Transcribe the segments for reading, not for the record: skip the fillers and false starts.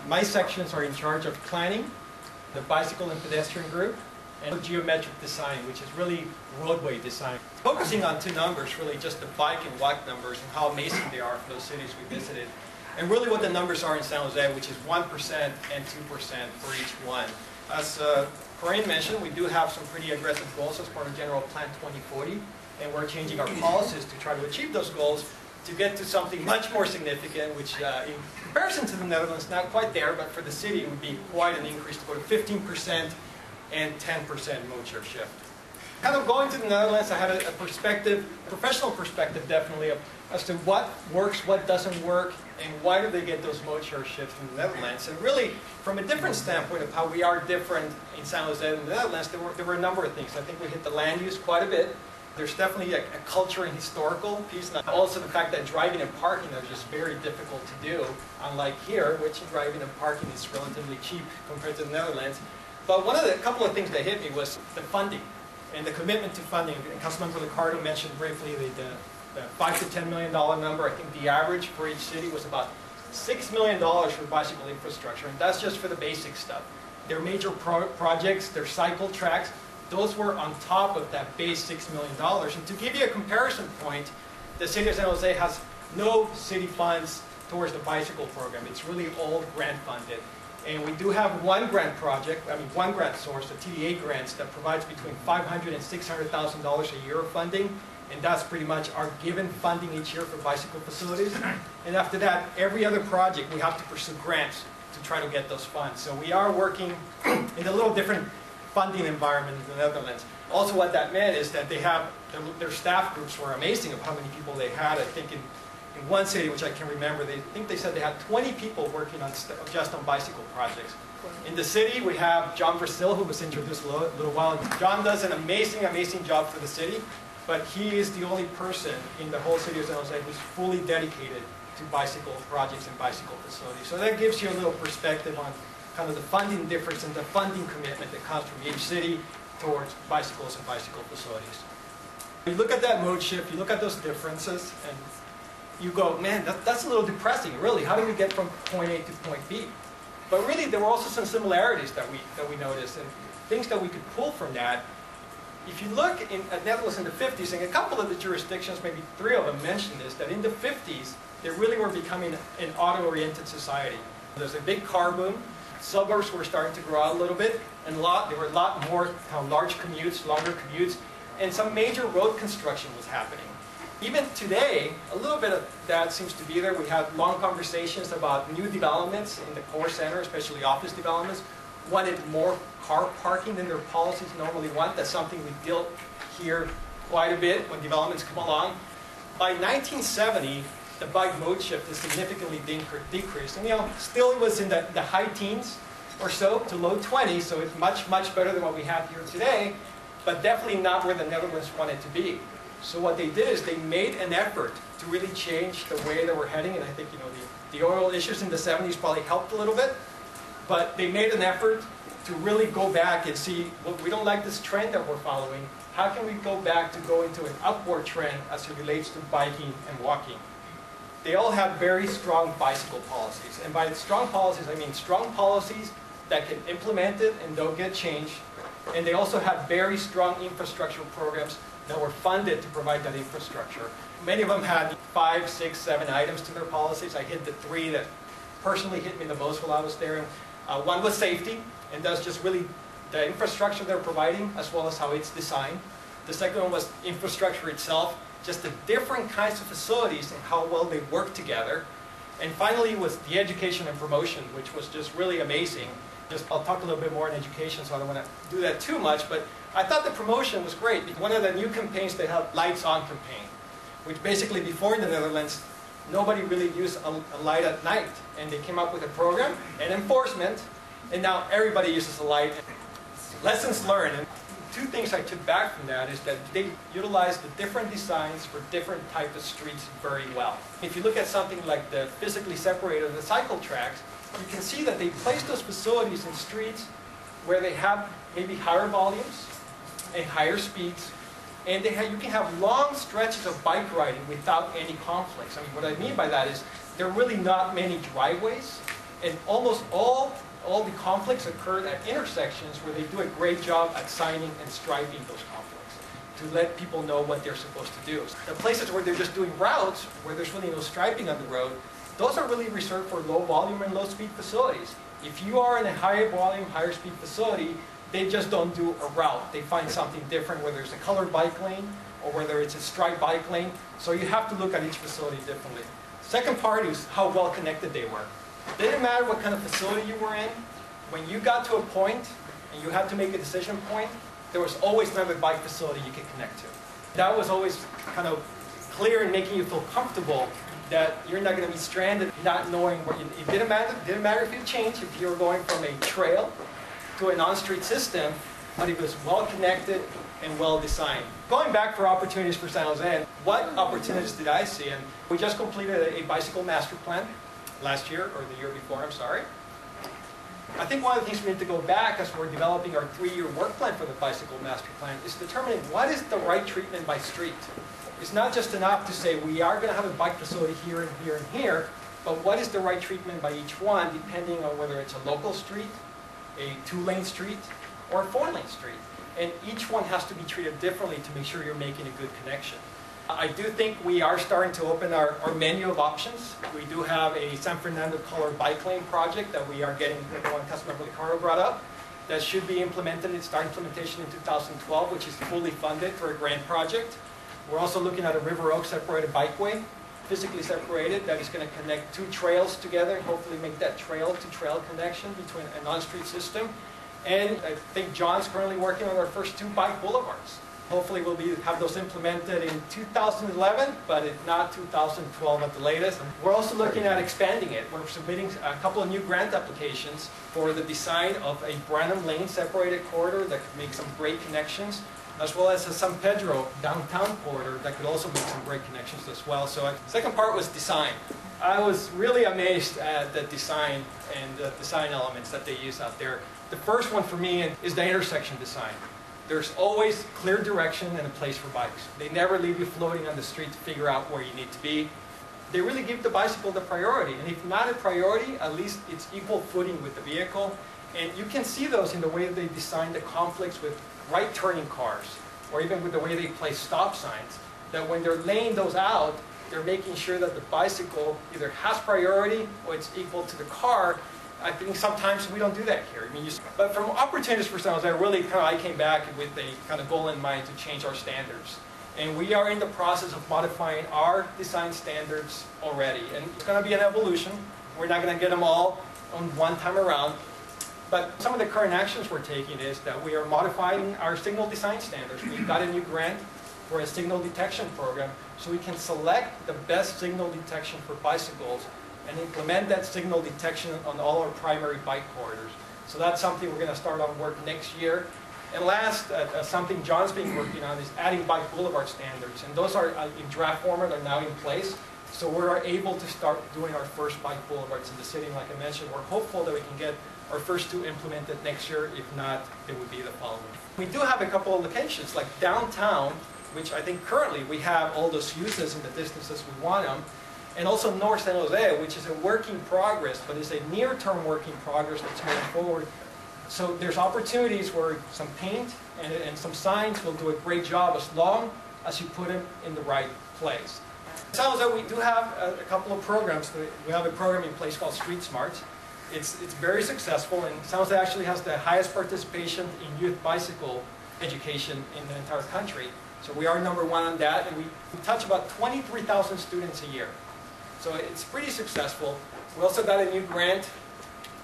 My sections are in charge of planning, the bicycle and pedestrian group, and geometric design, which is really roadway design. Focusing on two numbers, really just the bike and walk numbers and how amazing they are for those cities we visited. And really what the numbers are in San Jose, which is 1% and 2% for each one. As Corinne mentioned, we do have some pretty aggressive goals as part of General Plan 2040, and we're changing our policies to try to achieve those goals to get to something much more significant, which in comparison to the Netherlands, not quite there, but for the city it would be quite an increase to go to 15% and 10% mode share shift. Kind of going to the Netherlands, I had a perspective, professional perspective definitely, as to what works, what doesn't work, and why do they get those mode share shifts in the Netherlands. And really, from a different standpoint of how we are different in San Jose and the Netherlands, there were a number of things. I think we hit the land use quite a bit. There's definitely a culture and historical piece. And also the fact that driving and parking are just very difficult to do, unlike here, which driving and parking is relatively cheap compared to the Netherlands. But a couple of things that hit me was the funding and the commitment to funding. And Councilman Ricardo mentioned briefly the $5 to $10 million number. I think the average for each city was about $6 million for bicycle infrastructure, and that's just for the basic stuff. Their major projects, their cycle tracks, those were on top of that base $6 million. And to give you a comparison point, the city of San Jose has no city funds towards the bicycle program. It's really all grant funded. And we do have one grant project, one grant source, the TDA grants, that provides between $500,000 and $600,000 a year of funding. And that's pretty much our given funding each year for bicycle facilities. And after that, every other project, we have to pursue grants to try to get those funds. So we are working in a little different funding environment in the Netherlands. Also what that meant is that they have, their staff groups were amazing of how many people they had. I think in one city, which I can remember, I think they said they had 20 people working on just on bicycle projects. In the city, we have John Versil, who was introduced a little while ago. John does an amazing, amazing job for the city, but he is the only person in the whole city of San Jose who's fully dedicated to bicycle projects and bicycle facilities. So that gives you a little perspective on kind of the funding difference and the funding commitment that comes from each city towards bicycles and bicycle facilities. You look at that mode shift, you look at those differences, and you go, man, that's a little depressing, really. How do we get from point A to point B? But really, there were also some similarities that we noticed, and things that we could pull from that. If you look at Netherlands in the 50s, and a couple of the jurisdictions, maybe 3 of them mentioned this, that in the 50s, they really were becoming an auto-oriented society. There's a big car boom. Suburbs were starting to grow out a little bit, and there were a lot more large commutes, longer commutes, and some major road construction was happening. Even today, a little bit of that seems to be there. We have long conversations about new developments in the core center, especially office developments, wanted more car parking than their policies normally want. That's something we deal here quite a bit when developments come along. By 1970, the bike mode shift is significantly decreased. And still it was in the high teens or so to low 20s, so it's much, much better than what we have here today, but definitely not where the Netherlands wanted to be. So what they did is they made an effort to really change the way they were heading, and I think the oil issues in the 70s probably helped a little bit, but they made an effort to really go back and see, well, we don't like this trend that we're following. How can we go back to go into an upward trend as it relates to biking and walking? They all have very strong bicycle policies. And by strong policies, I mean strong policies that can implement it and don't get changed. And they also have very strong infrastructure programs that were funded to provide that infrastructure. Many of them had 5, 6, 7 items to their policies. I hit the 3 that personally hit me the most while I was there. One was safety, and that's just really the infrastructure they're providing as well as how it's designed. The second one was infrastructure itself, just the different kinds of facilities and how well they work together. And finally was the education and promotion, which was just really amazing. I'll talk a little bit more on education, so I don't want to do that too much, but I thought the promotion was great. One of the new campaigns, they had Lights On campaign, which basically before in the Netherlands, nobody really used a light at night. And they came up with a program and enforcement, and now everybody uses a light. Lessons learned. And 2 things I took back from that is that they utilized the different designs for different types of streets very well. If you look at something like the physically separated the cycle tracks, you can see that they place those facilities in streets where they have maybe higher volumes and higher speeds, and you can have long stretches of bike riding without any conflicts. I mean, what I mean by that is there are really not many driveways And almost all the conflicts occurred at intersections where they do a great job at signing and striping those conflicts to let people know what they're supposed to do. The places where they're just doing routes, where there's really no striping on the road, those are really reserved for low volume and low speed facilities. If you are in a higher volume, higher speed facility, they just don't do a route. They find something different, whether it's a colored bike lane or whether it's a striped bike lane. So you have to look at each facility differently. Second part is how well connected they were. It didn't matter what kind of facility you were in. When you got to a point and you had to make a decision point, there was always another bike facility you could connect to. That was always kind of clear and making you feel comfortable that you're not going to be stranded not knowing what you... It didn't matter if you changed, if you were going from a trail to an on-street system, but it was well connected and well designed. Going back for opportunities for San Jose, what opportunities did I see? And we just completed a bicycle master plan last year, or the year before, I'm sorry. I think one of the things we need to go back as we're developing our 3-year work plan for the bicycle master plan is determining what is the right treatment by street. It's not just enough to say we are going to have a bike facility here and here and here, but what is the right treatment by each one depending on whether it's a local street, a 2-lane street, or a 4-lane street. And each one has to be treated differently to make sure you're making a good connection. I do think we are starting to open our menu of options. We do have a San Fernando colored bike lane project that we are getting, the one Councilmember Licaro brought up, that should be implemented, start implementation in 2012, which is fully funded for a grant project. We're also looking at a River Oaks separated bikeway, physically separated, that is going to connect 2 trails together and hopefully make that trail-to-trail connection between an on-street system. And I think John's currently working on our first 2 bike boulevards. Hopefully we'll have those implemented in 2011, but if not, 2012 at the latest. We're also looking at expanding it. We're submitting a couple of new grant applications for the design of a Branham Lane separated corridor that could make some great connections, as well as a San Pedro downtown corridor that could also make some great connections as well. So the second part was design. I was really amazed at the design and the design elements that they use out there. The first one for me is the intersection design. There's always clear direction and a place for bikes. They never leave you floating on the street to figure out where you need to be. They really give the bicycle the priority. And if not a priority, at least it's equal footing with the vehicle. And you can see those in the way they design the conflicts with right turning cars, or even with the way they place stop signs, that when they're laying those out, they're making sure that the bicycle either has priority or it's equal to the car. I think sometimes we don't do that here. But from opportunities for San Jose, I came back with a kind of goal in mind to change our standards. And we are in the process of modifying our design standards already. And it's going to be an evolution. We're not going to get them all on one time around. But some of the current actions we're taking is that we are modifying our signal design standards. We've got a new grant for a signal detection program, so we can select the best signal detection for bicycles and implement that signal detection on all our primary bike corridors. So that's something we're going to start on work next year. And last, something John's been working on is adding bike boulevard standards. And those are in draft format, are now in place. So we're able to start doing our first bike boulevards in the city. And like I mentioned, we're hopeful that we can get our first 2 implemented next year. If not, it would be the following. We do have a couple of locations, like downtown, which I think currently we have all those uses in the distances we want them. And also North San Jose, which is a work in progress, but it's a near-term work in progress that's moving forward. So there's opportunities where some paint and some signs will do a great job as long as you put them in the right place. In San Jose, we do have a couple of programs. We have a program in place called Street Smarts. It's very successful, and San Jose actually has the highest participation in youth bicycle education in the entire country. So we are #1 on that, and we touch about 23,000 students a year. So it's pretty successful. We also got a new grant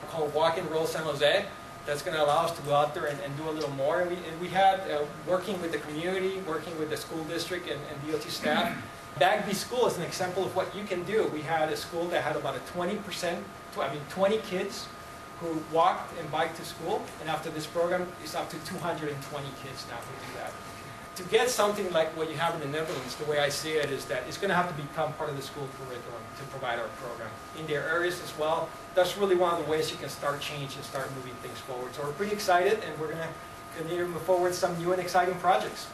called Walk and Roll San Jose that's going to allow us to go out there and do a little more. And we had, working with the community, working with the school district and DOT staff, Bagby School is an example of what you can do. We had a school that had about a 20 kids who walked and biked to school. And after this program, it's up to 220 kids now who do that. To get something like what you have in the Netherlands, the way I see it is that it's going to have to become part of the school curriculum to provide our program. In their areas as well, that's really one of the ways you can start change and start moving things forward. So we're pretty excited, and we're going to continue to move forward some new and exciting projects.